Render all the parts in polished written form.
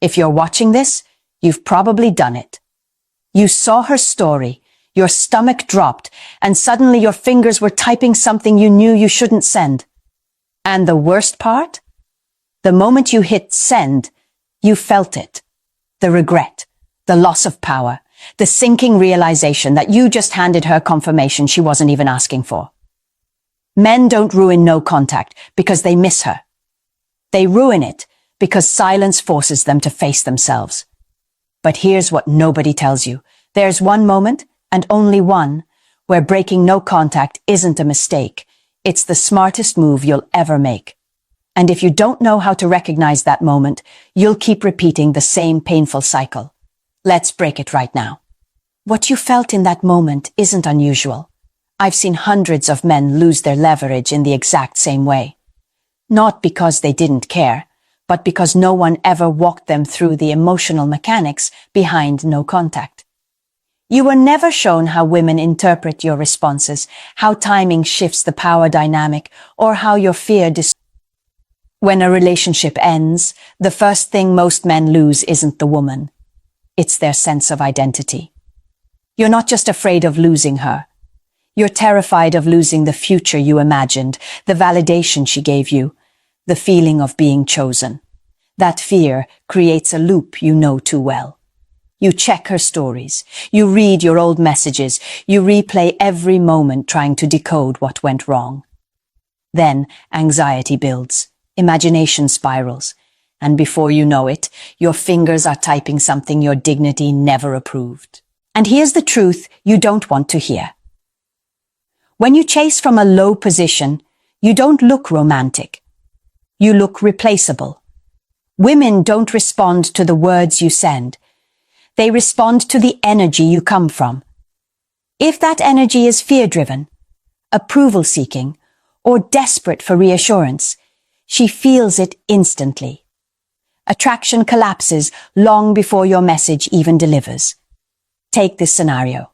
If you're watching this, you've probably done it. You saw her story, your stomach dropped, and suddenly your fingers were typing something you knew you shouldn't send. And the worst part? The moment you hit send, you felt it. The regret, the loss of power, the sinking realization that you just handed her confirmation she wasn't even asking for. Men don't ruin no contact because they miss her. They ruin it because silence forces them to face themselves. But here's what nobody tells you. There's one moment, and only one, where breaking no contact isn't a mistake. It's the smartest move you'll ever make. And if you don't know how to recognize that moment, you'll keep repeating the same painful cycle. Let's break it right now. What you felt in that moment isn't unusual. I've seen hundreds of men lose their leverage in the exact same way. Not because they didn't care, but because no one ever walked them through the emotional mechanics behind no contact. You were never shown how women interpret your responses, how timing shifts the power dynamic, or how your fear When a relationship ends, the first thing most men lose isn't the woman. It's their sense of identity. You're not just afraid of losing her. You're terrified of losing the future you imagined, the validation she gave you, the feeling of being chosen. That fear creates a loop you know too well. You check her stories, you read your old messages, you replay every moment trying to decode what went wrong. Then anxiety builds, imagination spirals, and before you know it, your fingers are typing something your dignity never approved. And here's the truth you don't want to hear. When you chase from a low position, you don't look romantic. You look replaceable. Women don't respond to the words you send. They respond to the energy you come from. If that energy is fear-driven, approval-seeking, or desperate for reassurance, she feels it instantly. Attraction collapses long before your message even delivers. Take this scenario.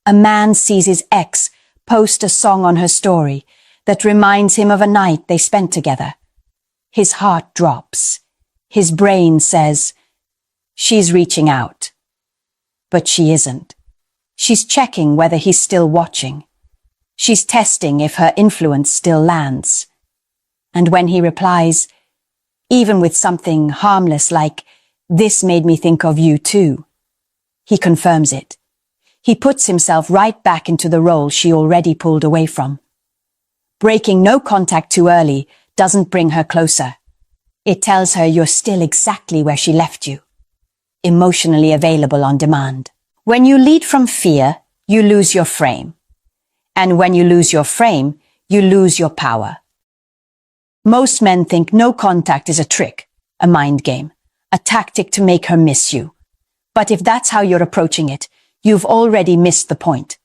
A man sees his ex post a song on her story that reminds him of a night they spent together. His heart drops. His brain says, "She's reaching out." But she isn't. She's checking whether he's still watching. She's testing if her influence still lands. And when he replies, even with something harmless like, "This made me think of you too," he confirms it. He puts himself right back into the role she already pulled away from. Breaking no contact too early doesn't bring her closer. It tells her you're still exactly where she left you, emotionally available on demand. When you lead from fear, you lose your frame. And when you lose your frame, you lose your power. Most men think no contact is a trick, a mind game, a tactic to make her miss you. But if that's how you're approaching it, you've already missed the point.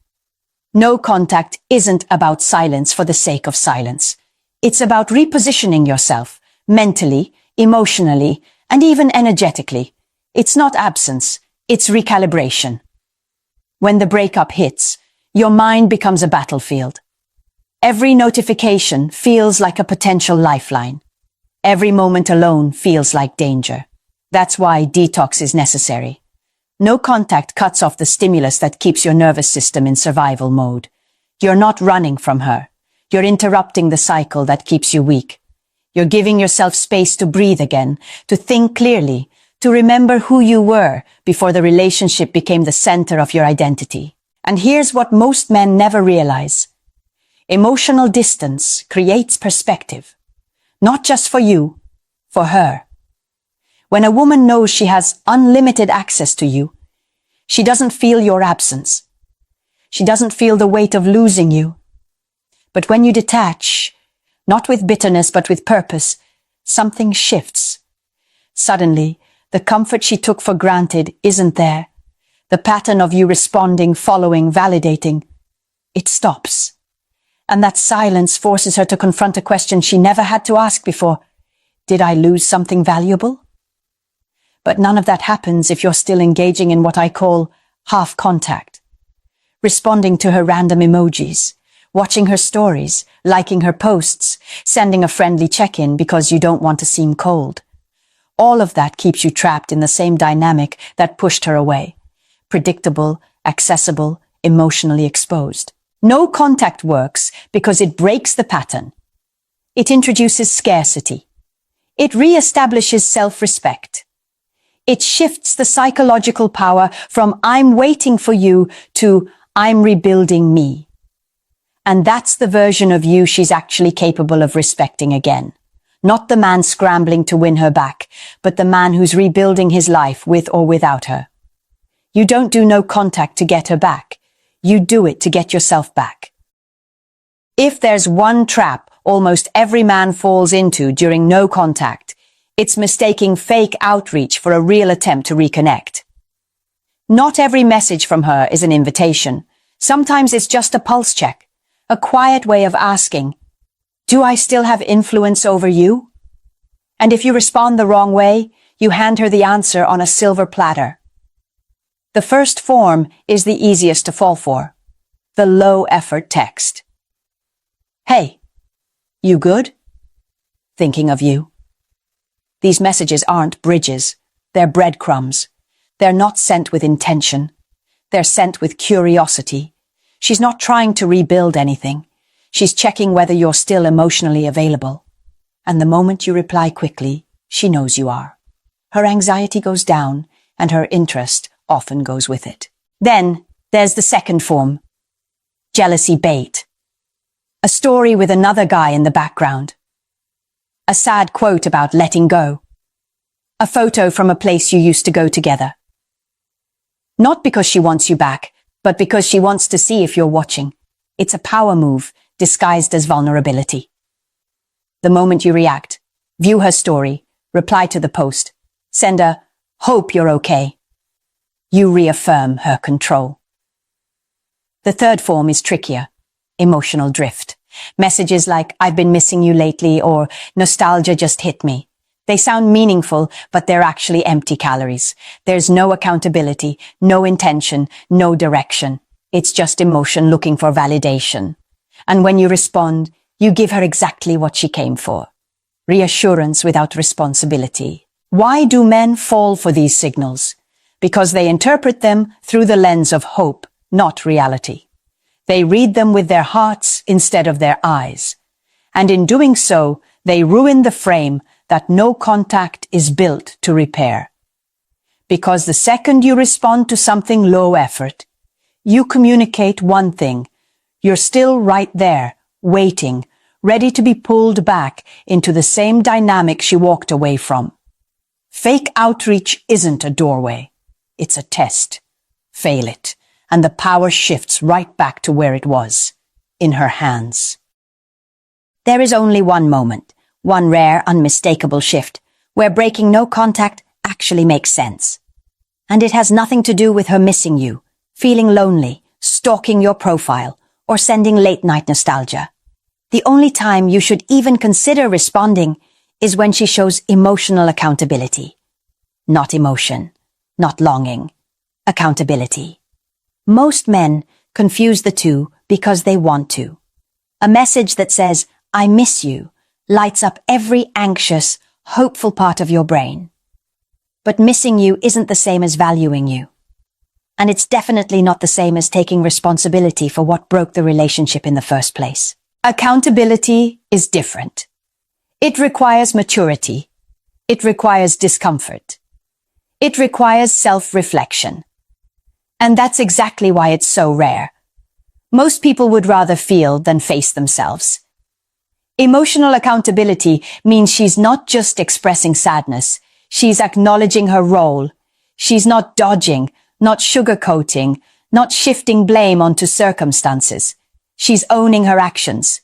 No contact isn't about silence for the sake of silence. It's about repositioning yourself, mentally, emotionally, and even energetically. It's not absence, it's recalibration. When the breakup hits, your mind becomes a battlefield. Every notification feels like a potential lifeline. Every moment alone feels like danger. That's why detox is necessary. No contact cuts off the stimulus that keeps your nervous system in survival mode. You're not running from her. You're interrupting the cycle that keeps you weak. You're giving yourself space to breathe again, to think clearly, to remember who you were before the relationship became the center of your identity. And here's what most men never realize. Emotional distance creates perspective. Not just for you, for her. When a woman knows she has unlimited access to you, she doesn't feel your absence. She doesn't feel the weight of losing you. But when you detach, not with bitterness but with purpose, something shifts. Suddenly, the comfort she took for granted isn't there. The pattern of you responding, following, validating, it stops. And that silence forces her to confront a question she never had to ask before. Did I lose something valuable? But none of that happens if you're still engaging in what I call half contact. Responding to her random emojis, watching her stories, liking her posts, sending a friendly check-in because you don't want to seem cold. All of that keeps you trapped in the same dynamic that pushed her away. Predictable, accessible, emotionally exposed. No contact works because it breaks the pattern. It introduces scarcity. It reestablishes self-respect. It shifts the psychological power from "I'm waiting for you" to "I'm rebuilding me." And that's the version of you she's actually capable of respecting again. Not the man scrambling to win her back, but the man who's rebuilding his life with or without her. You don't do no contact to get her back. You do it to get yourself back. If there's one trap almost every man falls into during no contact, it's mistaking fake outreach for a real attempt to reconnect. Not every message from her is an invitation. Sometimes it's just a pulse check, a quiet way of asking, "Do I still have influence over you?" And if you respond the wrong way, you hand her the answer on a silver platter. The first form is the easiest to fall for. The low-effort text. "Hey, you good? Thinking of you." These messages aren't bridges. They're breadcrumbs. They're not sent with intention. They're sent with curiosity. She's not trying to rebuild anything. She's checking whether you're still emotionally available. And the moment you reply quickly, she knows you are. Her anxiety goes down, and her interest often goes with it. Then there's the second form. Jealousy bait. A story with another guy in the background. A sad quote about letting go. A photo from a place you used to go together. Not because she wants you back, but because she wants to see if you're watching. It's a power move disguised as vulnerability. The moment you react, view her story, reply to the post, send a "hope you're okay," you reaffirm her control. The third form is trickier. Emotional drift. Messages like "I've been missing you lately" or "nostalgia just hit me." They sound meaningful, but they're actually empty calories. There's no accountability, no intention, no direction. It's just emotion looking for validation. And when you respond, you give her exactly what she came for. Reassurance without responsibility. Why do men fall for these signals? Because they interpret them through the lens of hope, not reality. They read them with their hearts instead of their eyes. And in doing so, they ruin the frame that no contact is built to repair. Because the second you respond to something low effort, you communicate one thing. You're still right there, waiting, ready to be pulled back into the same dynamic she walked away from. Fake outreach isn't a doorway. It's a test. Fail it, and the power shifts right back to where it was, in her hands. There is only one moment, one rare, unmistakable shift, where breaking no contact actually makes sense. And it has nothing to do with her missing you, feeling lonely, stalking your profile, or sending late-night nostalgia. The only time you should even consider responding is when she shows emotional accountability. Not emotion, not longing. Accountability. Most men confuse the two because they want to. A message that says, "I miss you," lights up every anxious, hopeful part of your brain. But missing you isn't the same as valuing you. And it's definitely not the same as taking responsibility for what broke the relationship in the first place. Accountability is different. It requires maturity. It requires discomfort. It requires self-reflection. And that's exactly why it's so rare. Most people would rather feel than face themselves. Emotional accountability means she's not just expressing sadness, she's acknowledging her role. She's not dodging, not sugarcoating, not shifting blame onto circumstances. She's owning her actions.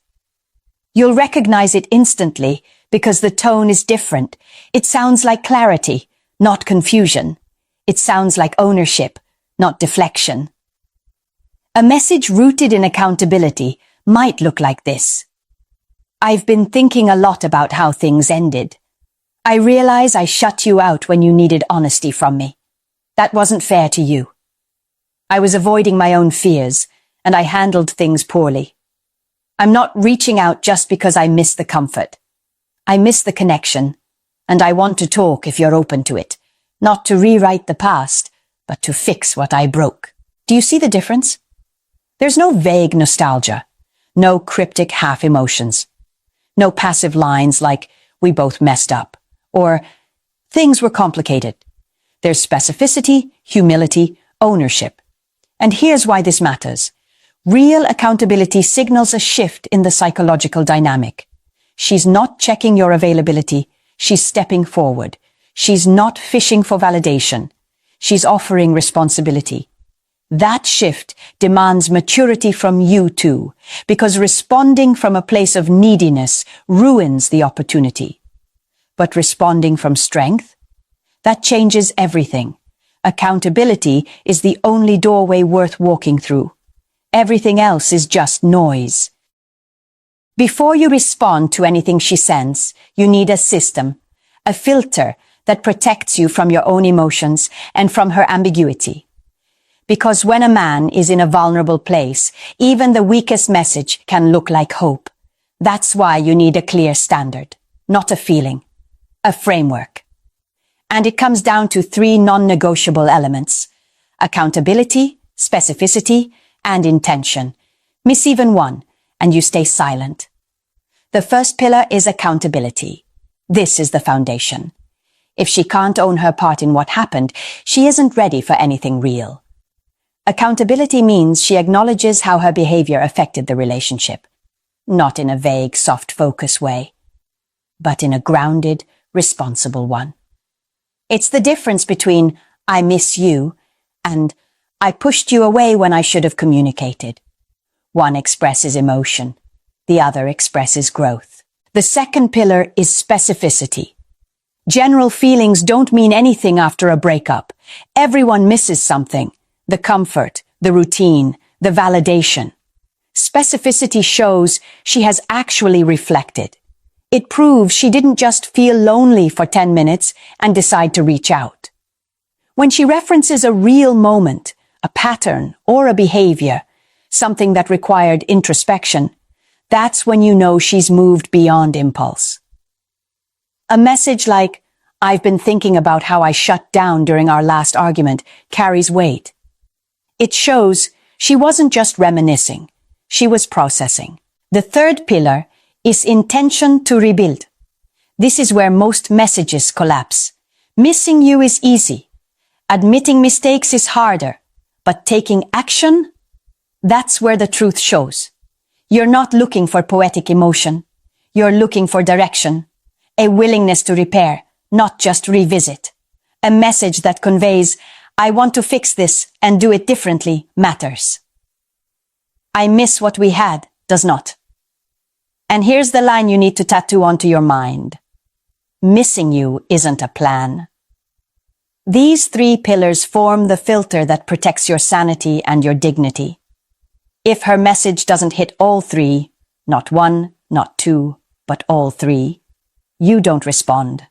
You'll recognize it instantly because the tone is different. It sounds like clarity, not confusion. It sounds like ownership, not deflection. A message rooted in accountability might look like this. "I've been thinking a lot about how things ended. I realize I shut you out when you needed honesty from me. That wasn't fair to you. I was avoiding my own fears, and I handled things poorly. I'm not reaching out just because I miss the comfort. I miss the connection. and I want to talk if you're open to it. Not to rewrite the past, but to fix what I broke. Do you see the difference? There's no vague nostalgia, no cryptic half emotions, no passive lines like, we both messed up, or things were complicated. There's specificity, humility, ownership. And here's why this matters. Real accountability signals a shift in the psychological dynamic. She's not checking your availability, she's stepping forward. She's not fishing for validation. She's offering responsibility. That shift demands maturity from you too, because responding from a place of neediness ruins the opportunity. But responding from strength? That changes everything. Accountability is the only doorway worth walking through. Everything else is just noise. Before you respond to anything she sends, you need a system, a filter that protects you from your own emotions and from her ambiguity. Because when a man is in a vulnerable place, even the weakest message can look like hope. That's why you need a clear standard, not a feeling, a framework. And it comes down to 3 non-negotiable elements: accountability, specificity, and intention. Miss even one, and you stay silent. The first pillar is accountability. This is the foundation. If she can't own her part in what happened, she isn't ready for anything real. Accountability means she acknowledges how her behavior affected the relationship, not in a vague, soft focus way, but in a grounded, responsible one. It's the difference between I miss you and I pushed you away when I should have communicated. One expresses emotion, the other expresses growth. The second pillar is specificity. General feelings don't mean anything after a breakup. Everyone misses something. The comfort, the routine, the validation. Specificity shows she has actually reflected. It proves she didn't just feel lonely for 10 minutes and decide to reach out. When she references a real moment, a pattern, or a behavior, something that required introspection, that's when you know she's moved beyond impulse. A message like, I've been thinking about how I shut down during our last argument, carries weight. It shows she wasn't just reminiscing, she was processing. The third pillar is intention to rebuild. This is where most messages collapse. Missing you is easy. Admitting mistakes is harder. But taking action? That's where the truth shows. You're not looking for poetic emotion. You're looking for direction. A willingness to repair, not just revisit. A message that conveys, I want to fix this and do it differently matters. I miss what we had does not. And here's the line you need to tattoo onto your mind. Missing you isn't a plan. These 3 pillars form the filter that protects your sanity and your dignity. If her message doesn't hit all 3, not 1, not 2, but all 3, you don't respond.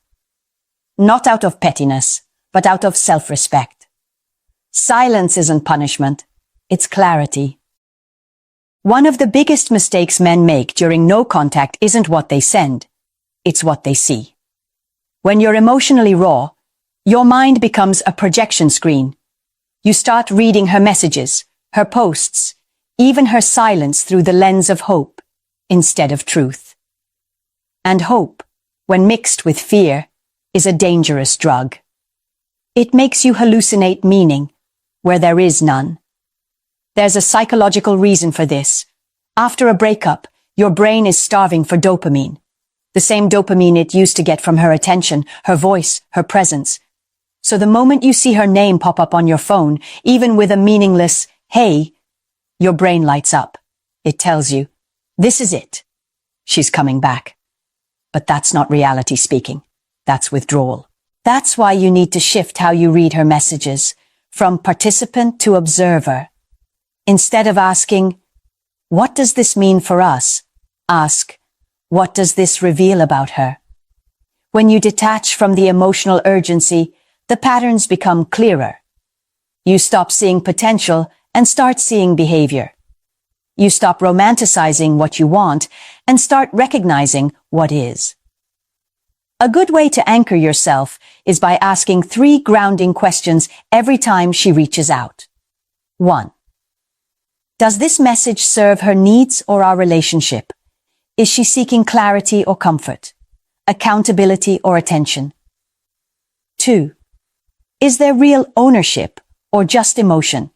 Not out of pettiness, but out of self-respect. Silence isn't punishment, it's clarity. One of the biggest mistakes men make during no contact isn't what they send, it's what they see. When you're emotionally raw, your mind becomes a projection screen. You start reading her messages, her posts, even her silence through the lens of hope instead of truth. And hope, when mixed with fear, is a dangerous drug. It makes you hallucinate meaning where there is none. There's a psychological reason for this. After a breakup, your brain is starving for dopamine. The same dopamine it used to get from her attention, her voice, her presence. So the moment you see her name pop up on your phone, even with a meaningless, hey, your brain lights up. It tells you, this is it. She's coming back. But that's not reality speaking. That's withdrawal. That's why you need to shift how you read her messages, from participant to observer. Instead of asking, what does this mean for us? Ask, what does this reveal about her? When you detach from the emotional urgency, the patterns become clearer. You stop seeing potential and start seeing behavior. You stop romanticizing what you want and start recognizing what is. A good way to anchor yourself is by asking 3 grounding questions every time she reaches out. 1. Does this message serve her needs or our relationship? Is she seeking clarity or comfort? Accountability or attention? 2. Is there real ownership or just emotion?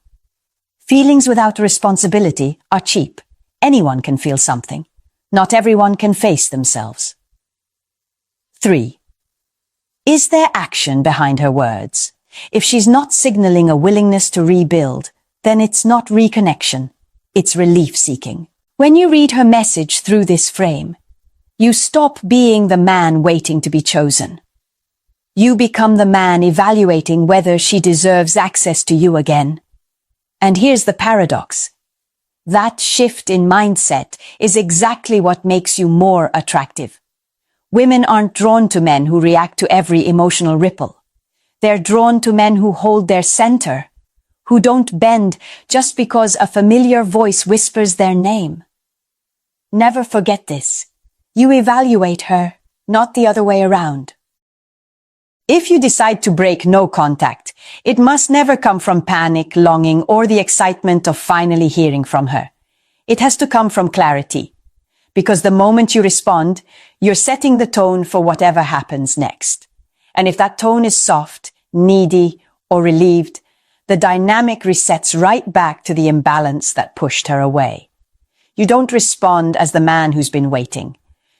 Feelings without responsibility are cheap. Anyone can feel something. Not everyone can face themselves. 3. Is there action behind her words? If she's not signaling a willingness to rebuild, then it's not reconnection, it's relief-seeking. When you read her message through this frame, you stop being the man waiting to be chosen. You become the man evaluating whether she deserves access to you again. And here's the paradox. That shift in mindset is exactly what makes you more attractive. Women aren't drawn to men who react to every emotional ripple. They're drawn to men who hold their center, who don't bend just because a familiar voice whispers their name. Never forget this. You evaluate her, not the other way around. If you decide to break no contact, it must never come from panic, longing, or the excitement of finally hearing from her. It has to come from clarity. Because the moment you respond, you're setting the tone for whatever happens next. And if that tone is soft, needy, or relieved, the dynamic resets right back to the imbalance that pushed her away. You don't respond as the man who's been waiting.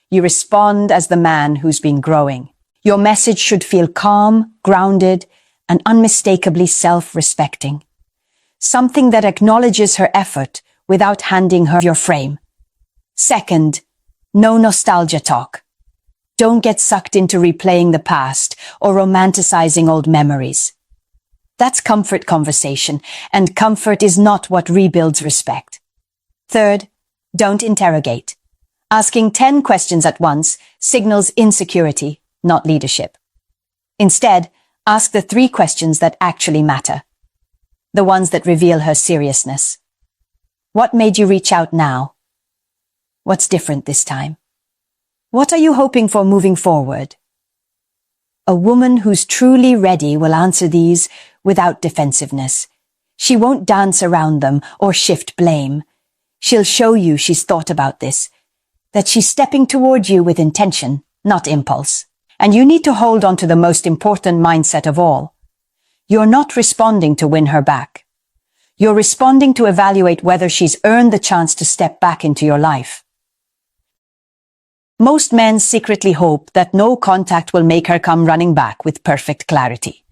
You respond as the man who's been growing. Your message should feel calm, grounded, and unmistakably self-respecting. Something that acknowledges her effort without handing her your frame. Second, no nostalgia talk. Don't get sucked into replaying the past or romanticizing old memories. That's comfort conversation, and comfort is not what rebuilds respect. Third, don't interrogate. Asking 10 questions at once signals insecurity, not leadership. Instead, ask the 3 questions that actually matter. The ones that reveal her seriousness. What made you reach out now? What's different this time? What are you hoping for moving forward? A woman who's truly ready will answer these without defensiveness. She won't dance around them or shift blame. She'll show you she's thought about this, that she's stepping toward you with intention, not impulse. And you need to hold on to the most important mindset of all. You're not responding to win her back. You're responding to evaluate whether she's earned the chance to step back into your life. Most men secretly hope that no contact will make her come running back with perfect clarity.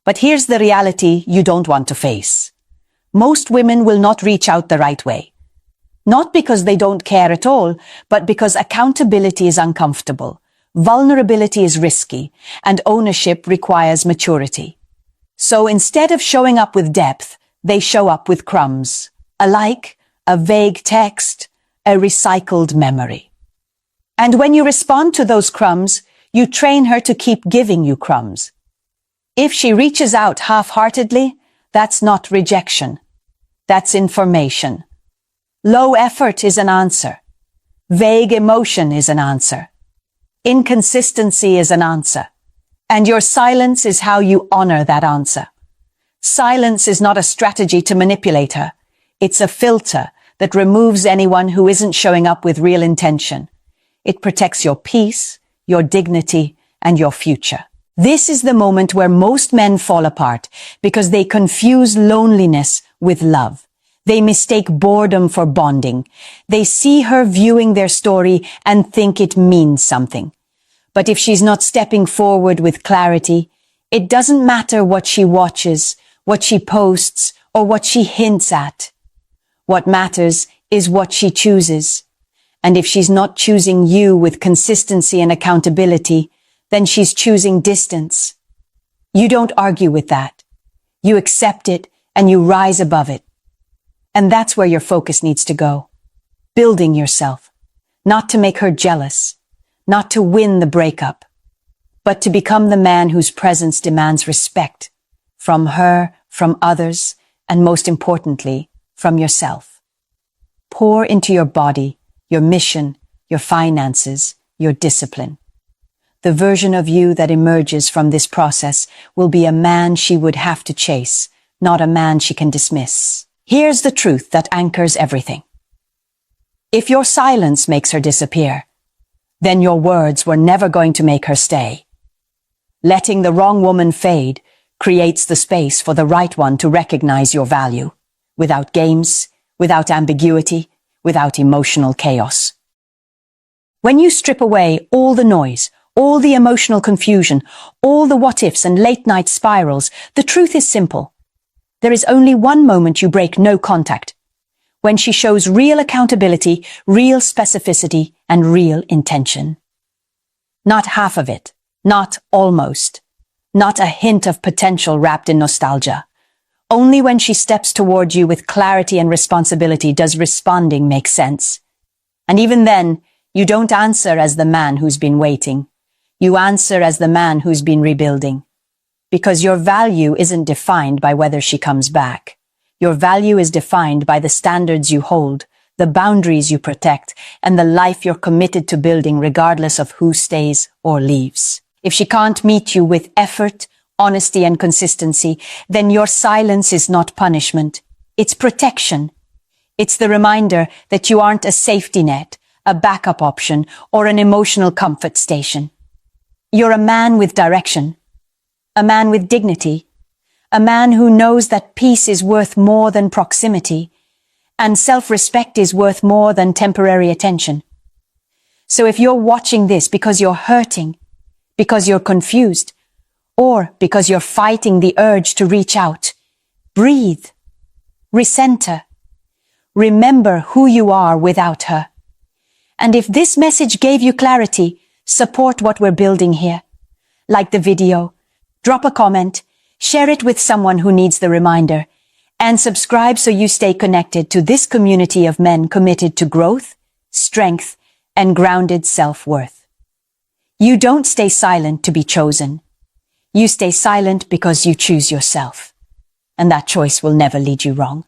But here's the reality you don't want to face. Most women will not reach out the right way. Not because they don't care at all, but because accountability is uncomfortable, vulnerability is risky, and ownership requires maturity. So instead of showing up with depth, they show up with crumbs. A like, a vague text, a recycled memory. And when you respond to those crumbs, you train her to keep giving you crumbs. If she reaches out half-heartedly, that's not rejection. That's information. Low effort is an answer. Vague emotion is an answer. Inconsistency is an answer. And your silence is how you honor that answer. Silence is not a strategy to manipulate her. It's a filter that removes anyone who isn't showing up with real intention. It protects your peace, your dignity, and your future. This is the moment where most men fall apart because they confuse loneliness with love. They mistake boredom for bonding. They see her viewing their story and think it means something. But if she's not stepping forward with clarity, it doesn't matter what she watches, what she posts, or what she hints at. What matters is what she chooses. And if she's not choosing you with consistency and accountability, then she's choosing distance. You don't argue with that. You accept it and you rise above it. And that's where your focus needs to go. Building yourself. Not to make her jealous. Not to win the breakup. But to become the man whose presence demands respect. From her, from others, and most importantly, from yourself. Pour into your body, your mission, your finances, your discipline. the version of you that emerges from this process will be a man she would have to chase, not a man she can dismiss. Here's the truth that anchors everything. If your silence makes her disappear, then your words were never going to make her stay. Letting the wrong woman fade creates the space for the right one to recognize your value, without games, without ambiguity, without emotional chaos. When you strip away all the noise, all the emotional confusion, all the what-ifs and late-night spirals, the truth is simple. There is only one moment you break no contact, when she shows real accountability, real specificity, and real intention. Not half of it, not almost, not a hint of potential wrapped in nostalgia. Only when she steps toward you with clarity and responsibility does responding make sense. And even then, you don't answer as the man who's been waiting. You answer as the man who's been rebuilding. Because your value isn't defined by whether she comes back. Your value is defined by the standards you hold, the boundaries you protect, and the life you're committed to building regardless of who stays or leaves. If she can't meet you with effort, honesty, and consistency, then your silence is not punishment. It's protection. It's the reminder that you aren't a safety net, a backup option, or an emotional comfort station. You're a man with direction, a man with dignity, a man who knows that peace is worth more than proximity, and self-respect is worth more than temporary attention. So if you're watching this because you're hurting, because you're confused, or because you're fighting the urge to reach out, breathe, recenter, remember who you are without her. And if this message gave you clarity, support what we're building here. Like the video, drop a comment, share it with someone who needs the reminder, and subscribe so you stay connected to this community of men committed to growth, strength, and grounded self-worth. You don't stay silent to be chosen. You stay silent because you choose yourself. And that choice will never lead you wrong.